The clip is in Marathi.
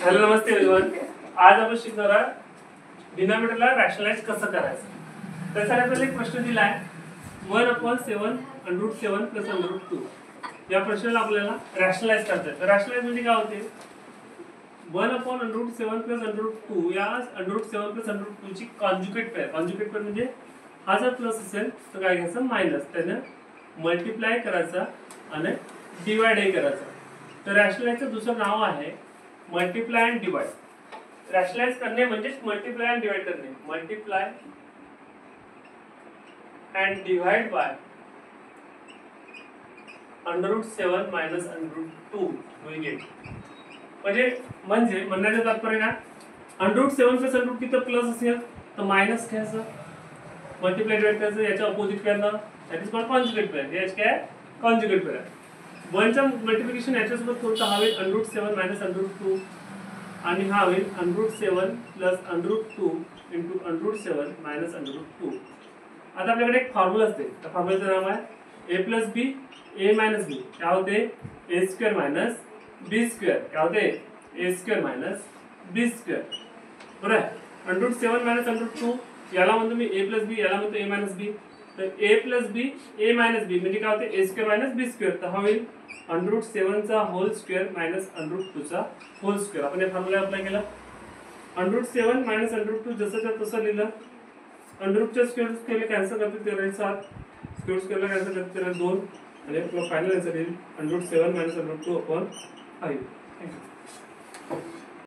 हॅलो नमस्ते एव्हरीवन. आज आपण शिकणार आहोत डिनॉमिनेटरला रॅशनलाइज कसं करायचं. त्यासाठी आपल्याला एक प्रश्न दिला आहे 1/7 √7 + √2. या प्रश्नाला आपल्याला रॅशनलाइज करायचं आहे. तर रॅशनलाइज म्हणजे काय होते 1/√7 + √2 या √7 + √2 ची कॉन्जुगेट पेअर. कॉन्जुगेट पेअर म्हणजे हा जर प्लस असेल तर काय घ्यायचं मायनस, त्याने मल्टिप्लाय करायचा आणि डिवाइड करायचा. तर रॅशनलाइजचं दुसरं नाव आहे मल्टीप्लाय अँड डिवाइड. रॅशनलाइज करणे म्हणजे मल्टीप्लाय अँड डिवाइड करणे. Multiply and divide by √7 - √2 we get. म्हणजे म्हणण्याचं तात्पर्य काय, √7 + √2 तिथं प्लस असेल तर मायनस घ्यायचं, मल्टिप्लाय डिवाइड करायचं, याच्या अपोजिट पेअरनं, that is called conjugate pair. याच काय कॉन्जुगेट पेअर. वनचं मल्टिप्लिकेशन याच्यासोबत कोणतं हवे √7 - √2 आणि हा होईल √7 + √2 इंटू √7 - √2. आता आपल्याकडे एक फॉर्म्युला असते, त्या फॉर्म्युलाचं नाव आहे a + b a - b. काय होते a² - b². काय होते a² - b². बरोबर आहे. √7 - √2 याला म्हणतो मी a + b, याला म्हणतो a - b. तर a + b a - b म्हणजे काय होते a² - b². तर हा होईल √7 चा होल स्क्वेअर मायनस √2 चा होल स्क्वेअर. आपण हे फॉर्म्युला अप्लाय केला. √7 - √2 जसंच्या तसं लिहिलं. √च्या स्क्वेअर केले कॅन्सल करते 13 स्क्वेअर स्क्वेअरला कॅन्सल करते 2 आणि आपला फायनल आन्सर येईल √7 - √2/5. थँक्यू.